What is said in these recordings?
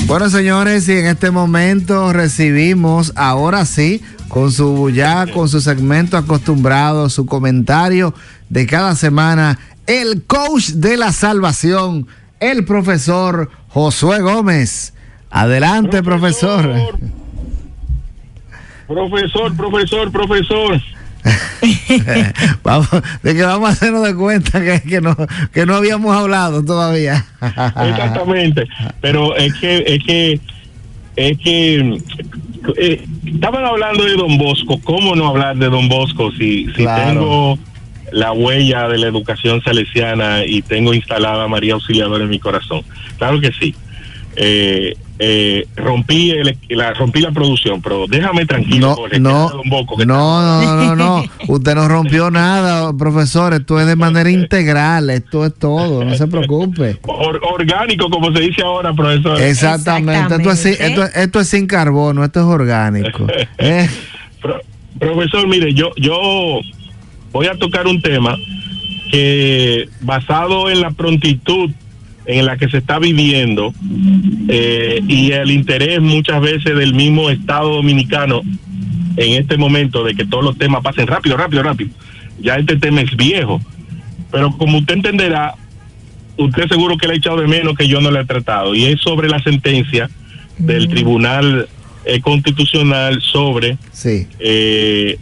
Bueno, señores, y en este momento recibimos, ahora sí, con su segmento acostumbrado, su comentario de cada semana, el coach de la salvación, el profesor Josué Gómez. Adelante, profesor. Profesor. Vamos a hacernos de cuenta que no habíamos hablado todavía. Exactamente, pero es que estaban hablando de Don Bosco. ¿Cómo no hablar de Don Bosco si claro, tengo la huella de la educación salesiana y tengo instalada a María Auxiliadora en mi corazón? Claro que sí. Rompí la producción, pero déjame tranquilo. No. Usted no rompió nada, profesor. Esto es de manera integral. Esto es todo. No se preocupe. Orgánico, como se dice ahora, profesor. Exactamente. Esto es sin carbono. Esto es orgánico. Profesor, mire, yo voy a tocar un tema que, basado en la prontitud en la que se está viviendo y el interés muchas veces del mismo Estado dominicano en este momento de que todos los temas pasen rápido. Ya este tema es viejo, pero como usted entenderá, usted seguro que le ha echado de menos que yo no le he tratado, y es sobre la sentencia del Tribunal Constitucional sobre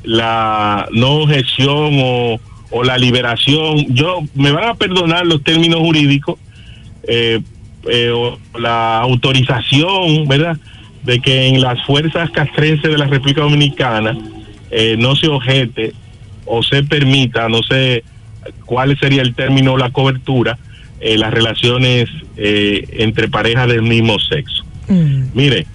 la no objeción o la liberación. Me van a perdonar los términos jurídicos, la autorización, ¿verdad?, de que en las fuerzas castrenses de la República Dominicana no se objete o se permita, no sé cuál sería el término o la cobertura, las relaciones entre parejas del mismo sexo. Mire,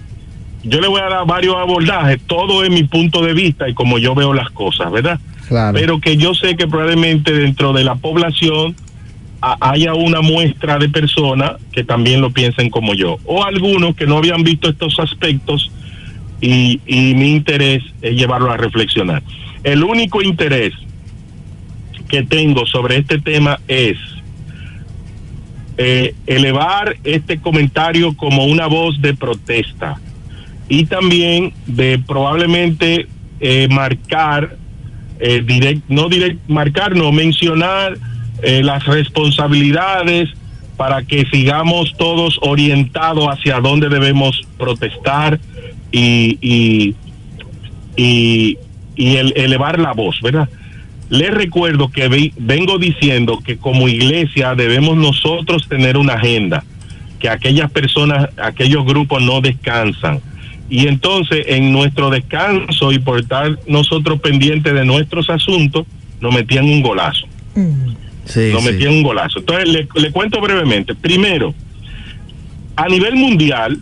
yo le voy a dar varios abordajes, todo es mi punto de vista y como yo veo las cosas, ¿verdad? Claro. Pero que yo sé que probablemente dentro de la población haya una muestra de personas que también lo piensen como yo, o algunos que no habían visto estos aspectos, y mi interés es llevarlo a reflexionar. El único interés que tengo sobre este tema es elevar este comentario como una voz de protesta, y también de probablemente mencionar las responsabilidades para que sigamos todos orientados hacia dónde debemos protestar y elevar la voz, ¿verdad? Les recuerdo que vengo diciendo que como iglesia debemos nosotros tener una agenda, que aquellas personas, aquellos grupos no descansan, y entonces en nuestro descanso y por estar nosotros pendientes de nuestros asuntos, nos metían un golazo. Metían un golazo. Entonces le cuento brevemente. Primero, a nivel mundial,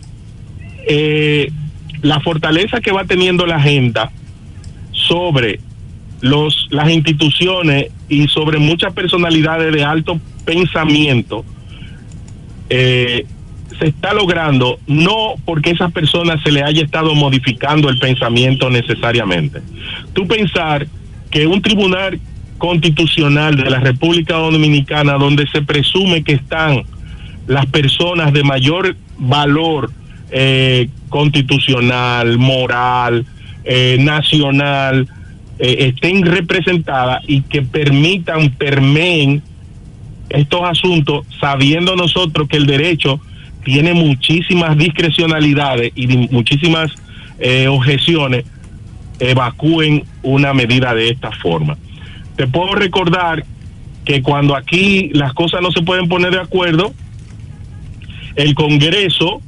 la fortaleza que va teniendo la agenda sobre las instituciones y sobre muchas personalidades de alto pensamiento se está logrando no porque esas personas se le haya estado modificando el pensamiento necesariamente. Tú pensar que un tribunal constitucional de la República Dominicana, donde se presume que están las personas de mayor valor constitucional, moral, nacional, estén representadas y que permeen estos asuntos, sabiendo nosotros que el derecho tiene muchísimas discrecionalidades y muchísimas objeciones, evacúen una medida de esta forma. Te puedo recordar que cuando aquí las cosas no se pueden poner de acuerdo, el Congreso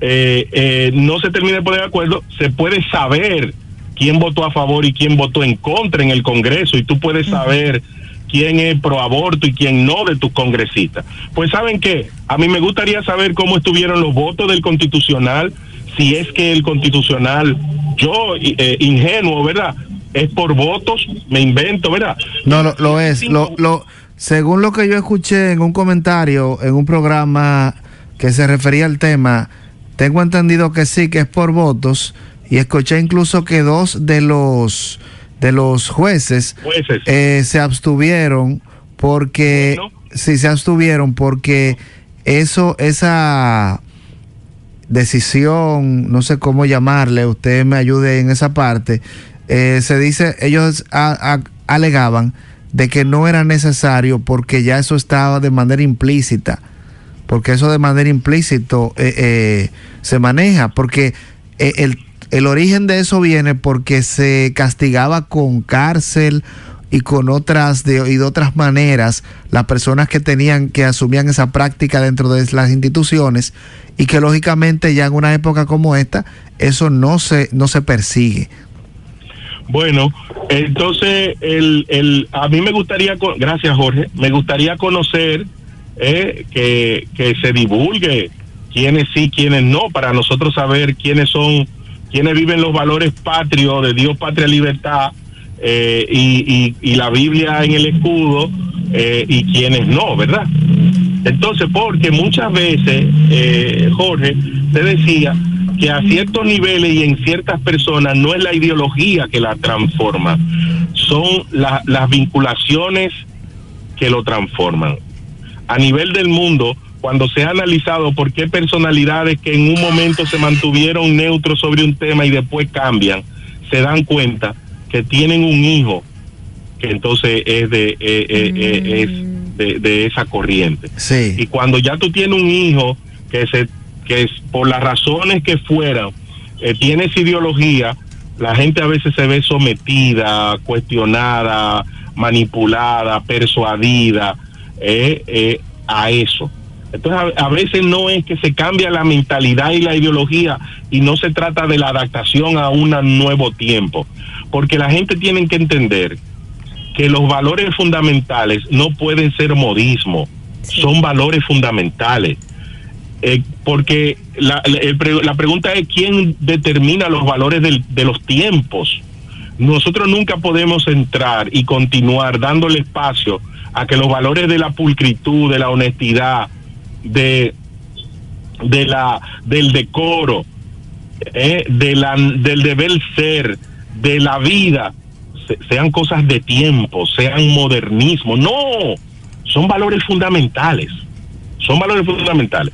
no se termina de poner de acuerdo, se puede saber quién votó a favor y quién votó en contra en el Congreso, y tú puedes saber quién es pro aborto y quién no de tus congresistas. Pues ¿saben qué? A mí me gustaría saber cómo estuvieron los votos del Constitucional, si es que el Constitucional, yo ingenuo, ¿verdad? Es por votos, me invento, ¿verdad? No, lo es. Según lo que yo escuché en un comentario, en un programa que se refería al tema, tengo entendido que sí, que es por votos, y escuché incluso que 2 de los jueces se abstuvieron porque, bueno, sí, se abstuvieron porque esa decisión, no sé cómo llamarle, usted me ayude en esa parte, se dice, ellos alegaban de que no era necesario porque ya eso estaba de manera implícita, porque eso de manera implícita se maneja, porque el origen de eso viene porque se castigaba con cárcel y con de otras maneras las personas que asumían esa práctica dentro de las instituciones, y que lógicamente ya en una época como esta eso no se persigue. Bueno, entonces a mí me gustaría, gracias Jorge, me gustaría conocer que se divulgue quiénes sí, quiénes no, para nosotros saber quiénes viven los valores patrios de Dios, patria, libertad, y la Biblia en el escudo, y quiénes no, ¿verdad? Entonces, porque muchas veces, Jorge, te decía que a ciertos niveles y en ciertas personas no es la ideología que la transforma, son las vinculaciones que lo transforman. A nivel del mundo, cuando se ha analizado por qué personalidades que en un momento se mantuvieron neutros sobre un tema y después cambian, se dan cuenta que tienen un hijo que entonces es de esa corriente. Sí. Y cuando ya tú tienes un hijo que es por las razones que fueran, tiene esa ideología, la gente a veces se ve sometida, cuestionada, manipulada, persuadida a eso. Entonces a veces no es que se cambia la mentalidad y la ideología, y no se trata de la adaptación a un nuevo tiempo, porque la gente tiene que entender que los valores fundamentales no pueden ser modismo, son valores fundamentales. Porque la pregunta es quién determina los valores de los tiempos. Nosotros nunca podemos entrar y continuar dándole espacio a que los valores de la pulcritud, de la honestidad, del decoro, del deber ser, de la vida, sean cosas de tiempo, sean modernismo. No, son valores fundamentales. Son valores fundamentales.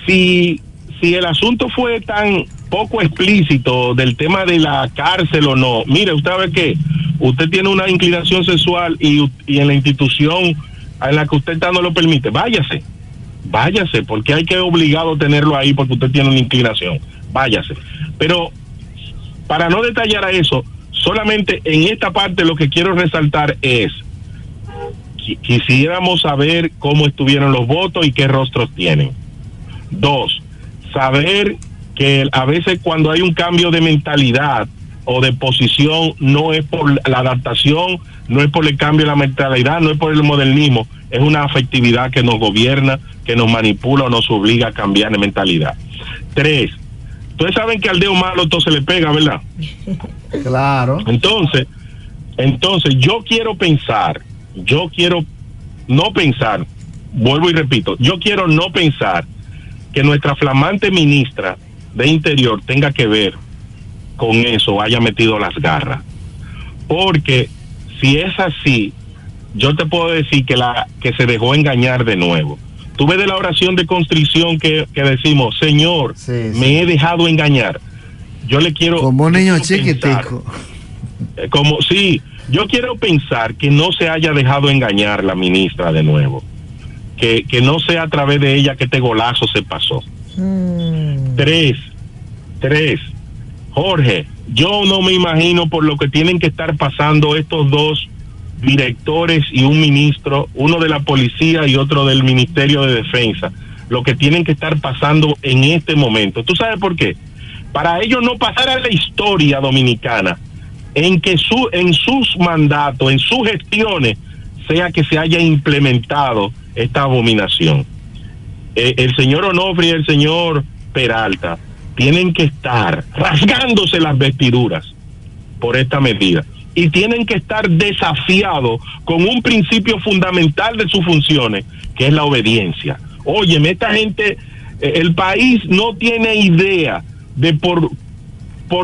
Si el asunto fue tan poco explícito del tema de la cárcel o no, mire, usted sabe que usted tiene una inclinación sexual y en la institución en la que usted está no lo permite, váyase, porque hay que obligado a tenerlo ahí porque usted tiene una inclinación, váyase. Pero para no detallar a eso, solamente en esta parte lo que quiero resaltar es quisiéramos saber cómo estuvieron los votos y qué rostros tienen. 2, saber que a veces cuando hay un cambio de mentalidad o de posición, no es por la adaptación, no es por el cambio de la mentalidad, no es por el modernismo, es una afectividad que nos gobierna, que nos manipula o nos obliga a cambiar de mentalidad. 3, ustedes saben que al dedo malo todo se le pega, ¿verdad? Claro. Entonces yo quiero no pensar, vuelvo y repito, yo quiero no pensar que nuestra flamante ministra de Interior tenga que ver con eso, haya metido las garras, porque si es así, yo te puedo decir que se dejó engañar de nuevo. Tú ves de la oración de contrición que decimos, Señor, me he dejado engañar. Yo le quiero... Como un niño chiquitico. Yo quiero pensar que no se haya dejado engañar la ministra de nuevo. Que no sea a través de ella que este golazo se pasó. 3, Jorge, yo no me imagino por lo que tienen que estar pasando estos 2 directores y un ministro, uno de la policía y otro del Ministerio de Defensa, lo que tienen que estar pasando en este momento. ¿Tú sabes por qué? Para ellos no pasar a la historia dominicana en que en sus mandatos, en sus gestiones, sea que se haya implementado esta abominación. El señor Onofre y el señor Peralta tienen que estar rasgándose las vestiduras por esta medida y tienen que estar desafiados con un principio fundamental de sus funciones, que es la obediencia. Óyeme, esta gente, el país no tiene idea de por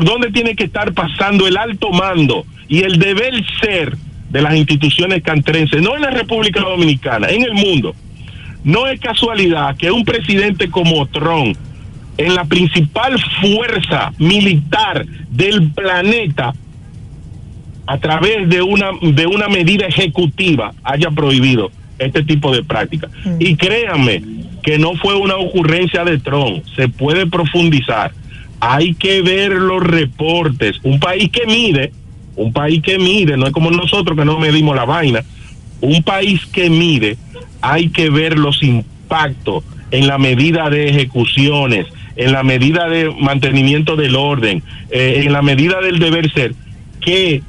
dónde tiene que estar pasando el alto mando y el deber ser de las instituciones castrenses, no en la República Dominicana, en el mundo. No es casualidad que un presidente como Trump, en la principal fuerza militar del planeta, a través de una medida ejecutiva, haya prohibido este tipo de prácticas. Y créanme que no fue una ocurrencia de Trump, se puede profundizar. Hay que ver los reportes. Un país que mide, no es como nosotros que no medimos la vaina. Un país que mide, hay que ver los impactos en la medida de ejecuciones, en la medida de mantenimiento del orden, en la medida del deber ser, que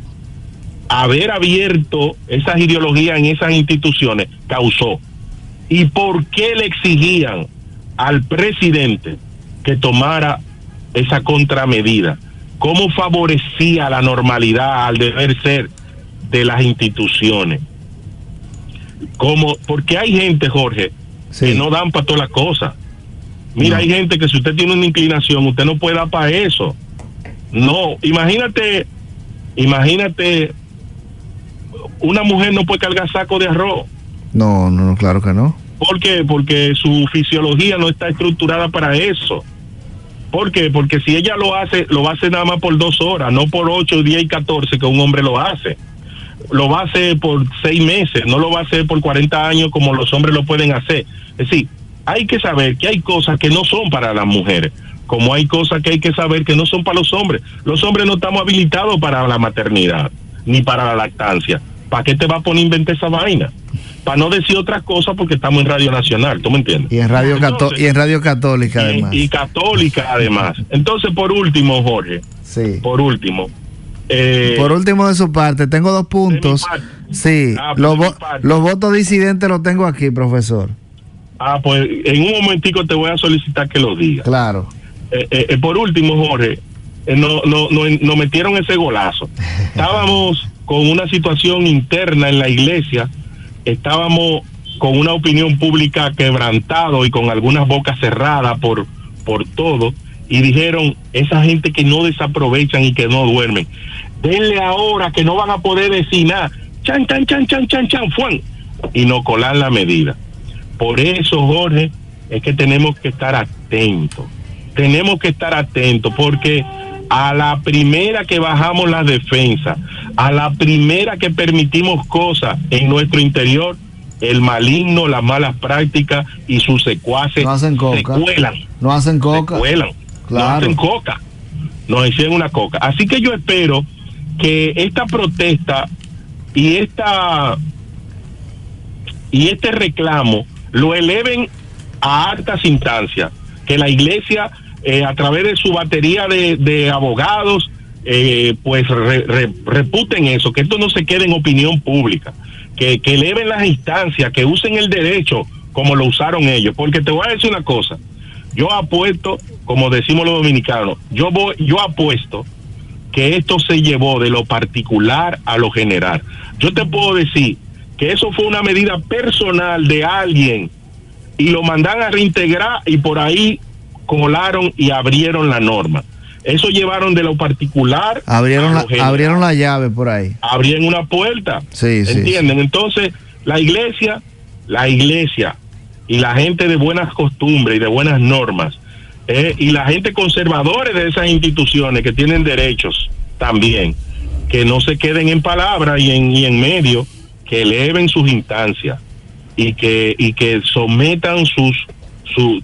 haber abierto esas ideologías en esas instituciones causó. ¿Y por qué le exigían al presidente que tomara esa contramedida? ¿Cómo favorecía la normalidad, al deber ser de las instituciones? Porque hay gente, Jorge, que no dan para todas las cosas. Mira, hay gente que si usted tiene una inclinación, usted no puede dar para eso. No, imagínate, una mujer no puede cargar saco de arroz. No, claro que no. ¿Por qué? Porque su fisiología no está estructurada para eso. ¿Por qué? Porque si ella lo va a hacer nada más por 2 horas, no por 8, 10 y 14 que un hombre lo hace. Lo va a hacer por 6 meses, no lo va a hacer por 40 años como los hombres lo pueden hacer. Es decir, hay que saber que hay cosas que no son para las mujeres, como hay cosas que hay que saber que no son para los hombres. Los hombres no estamos habilitados para la maternidad, ni para la lactancia. ¿Para qué te va a poner a inventar esa vaina? Para no decir otras cosas, porque estamos en Radio Nacional, ¿tú me entiendes? Y en Radio Católica además. Y católica además. Entonces, por último, Jorge. Sí. Por último de su parte, tengo 2 puntos. Sí, los votos disidentes los tengo aquí, profesor. Pues en un momentico te voy a solicitar que lo digas. Claro. Por último, Jorge, nos metieron ese golazo. Estábamos con una situación interna en la iglesia, estábamos con una opinión pública quebrantado y con algunas bocas cerradas por todo, y dijeron, esa gente que no desaprovechan y que no duermen, denle ahora que no van a poder decir nada, chan, fuan, y no colar la medida. Por eso, Jorge, es que tenemos que estar atentos, porque a la primera que bajamos la defensa, a la primera que permitimos cosas en nuestro interior, el maligno, las malas prácticas y sus secuaces se cuelan. No hacen coca. Se cuelan. Claro. No hacen coca. Nos hicieron una coca. Así que yo espero que esta protesta y este reclamo lo eleven a altas instancias, que la iglesia a través de su batería de abogados pues reputen eso, que esto no se quede en opinión pública, que eleven las instancias, que usen el derecho como lo usaron ellos. Porque te voy a decir una cosa, yo apuesto, como decimos los dominicanos, yo apuesto que esto se llevó de lo particular a lo general. Yo te puedo decir que eso fue una medida personal de alguien y lo mandan a reintegrar y por ahí colaron y abrieron la norma. Eso llevaron de lo particular abrieron la llave por ahí. Abrieron una puerta. Sí, ¿entienden? Sí. Entonces, la iglesia y la gente de buenas costumbres y de buenas normas, y la gente conservadora de esas instituciones que tienen derechos también, que no se queden en palabras y en medio, que eleven sus instancias y que sometan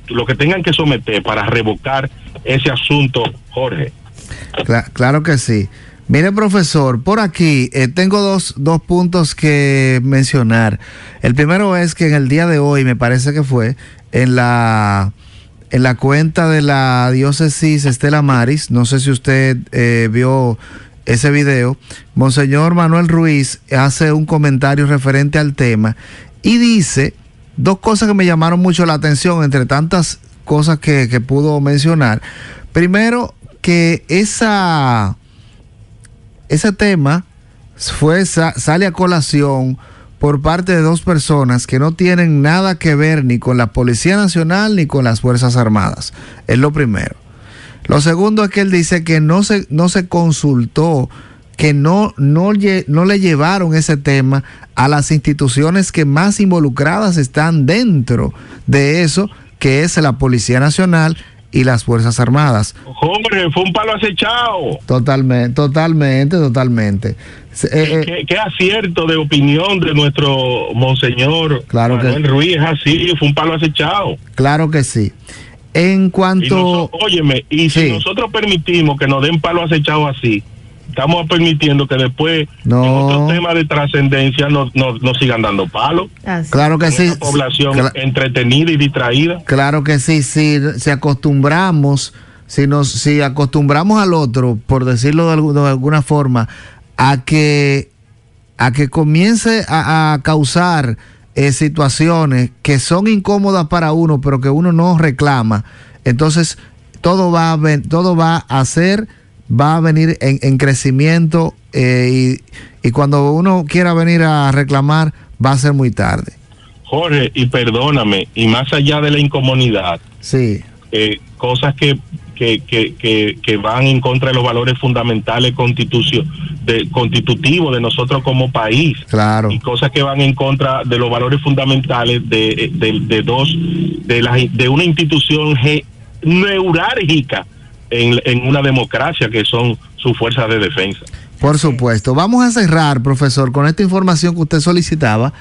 lo que tengan que someter para revocar ese asunto, Jorge. Claro que sí. Mire, profesor, por aquí tengo dos puntos que mencionar. El primero es que en el día de hoy, me parece que fue, en la cuenta de la diócesis Estela Maris, no sé si usted vio ese video, Monseñor Manuel Ruiz hace un comentario referente al tema y dice dos cosas que me llamaron mucho la atención, entre tantas cosas que pudo mencionar. Primero, que ese tema sale a colación por parte de dos personas que no tienen nada que ver ni con la Policía Nacional ni con las Fuerzas Armadas. Es lo primero. Lo segundo es que él dice que no se consultó, que no le llevaron ese tema a las instituciones que más involucradas están dentro de eso, que es la Policía Nacional y las Fuerzas Armadas. Hombre, fue un palo acechado. Totalmente. ¿Qué acierto de opinión de nuestro Monseñor Manuel Ruiz? Así, fue un palo acechado. Claro que sí. En cuanto... si nosotros permitimos que nos den palo acechado así, estamos permitiendo que después en otros temas de trascendencia nos sigan dando palos. Claro que sí. Una población entretenida y distraída. Claro que sí. Si acostumbramos al otro, por decirlo de alguna forma, a que comience a causar situaciones que son incómodas para uno, pero que uno no reclama, entonces todo va a venir en crecimiento, y cuando uno quiera venir a reclamar va a ser muy tarde. Jorge, y perdóname, y más allá de la incomodidad, sí, cosas que van en contra de los valores fundamentales constitutivos de nosotros como país, claro, y cosas que van en contra de los valores fundamentales de una institución neurálgica en una democracia, que son sus fuerzas de defensa. Por supuesto. Vamos a cerrar, profesor, con esta información que usted solicitaba.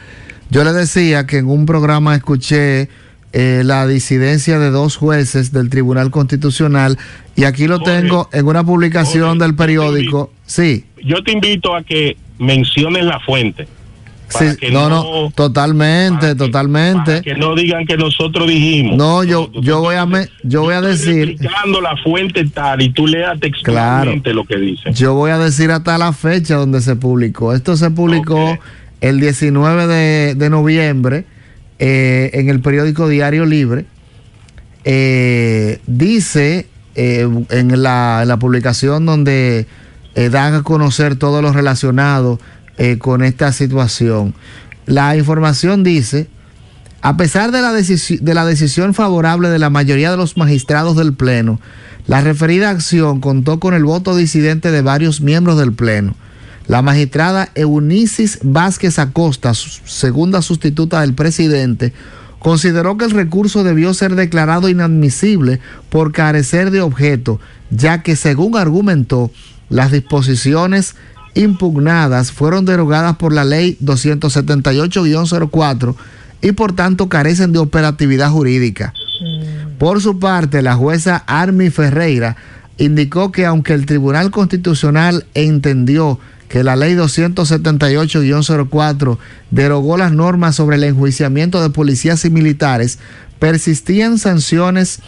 Yo le decía que en un programa escuché la disidencia de dos jueces del Tribunal Constitucional, y aquí lo tengo en una publicación del periódico. Sí. Yo te invito a que menciones la fuente. Sí, totalmente. Para que no digan que nosotros dijimos. No, yo voy a decir, explicando la fuente tal, y tú leas textualmente lo que dice. Yo voy a decir hasta la fecha donde se publicó. Esto se publicó el 19 de noviembre en el periódico Diario Libre. Dice en la publicación donde dan a conocer todo lo relacionado con esta situación. La información dice: a pesar de la decisión favorable de la mayoría de los magistrados del Pleno, la referida acción contó con el voto disidente de varios miembros del Pleno. La magistrada Eunicis Vázquez Acosta, segunda sustituta del presidente, consideró que el recurso debió ser declarado inadmisible por carecer de objeto, ya que, según argumentó, las disposiciones impugnadas fueron derogadas por la ley 278-04 y por tanto carecen de operatividad jurídica. Por su parte, la jueza Armi Ferreira indicó que aunque el Tribunal Constitucional entendió que la ley 278-04 derogó las normas sobre el enjuiciamiento de policías y militares, persistían sanciones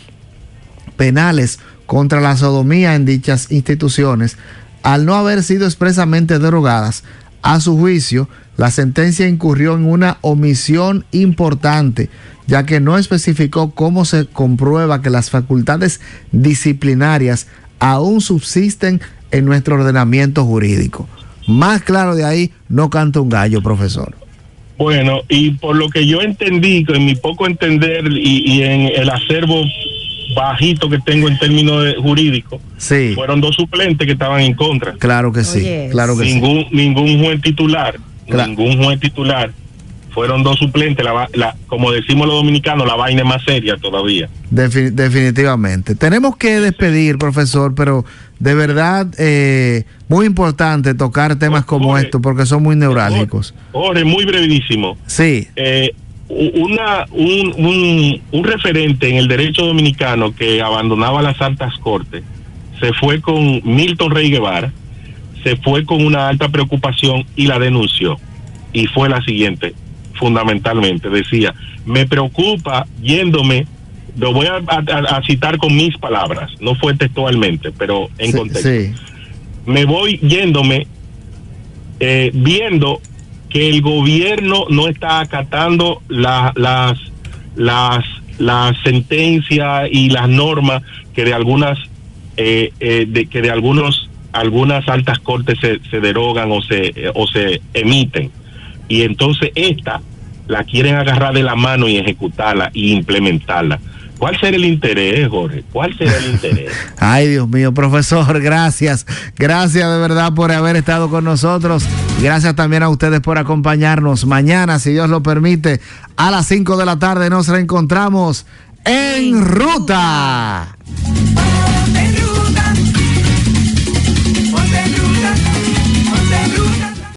penales contra la sodomía en dichas instituciones. Al no haber sido expresamente derogadas, a su juicio, la sentencia incurrió en una omisión importante, ya que no especificó cómo se comprueba que las facultades disciplinarias aún subsisten en nuestro ordenamiento jurídico. Más claro de ahí no canta un gallo, profesor. Bueno, y por lo que yo entendí, en mi poco entender y en el acervo bajito que tengo en términos jurídicos, sí, fueron dos suplentes que estaban en contra. Claro que sí, claro que ningún juez titular, ningún juez titular. Fueron dos suplentes, como decimos los dominicanos, la vaina es más seria todavía. Definitivamente. Tenemos que despedir, profesor, pero de verdad muy importante tocar temas como estos, porque son muy neurálgicos. Jorge, muy brevísimo. Sí. Un referente en el derecho dominicano que abandonaba las altas cortes se fue con Milton Rey Guevara, se fue con una alta preocupación y la denunció, y fue la siguiente: fundamentalmente decía, me preocupa yéndome, lo voy a citar con mis palabras, no fue textualmente, pero en contexto. Sí. me voy yéndome viendo que el gobierno no está acatando las sentencias y las normas que de algunas algunas altas cortes se derogan o se emiten, y entonces esta la quieren agarrar de la mano y ejecutarla y implementarla. ¿Cuál será el interés, Jorge? ¿Cuál será el interés? Ay, Dios mío, profesor, gracias. Gracias de verdad por haber estado con nosotros. Gracias también a ustedes por acompañarnos. Mañana, si Dios lo permite, a las 5 de la tarde nos reencontramos en Ruta.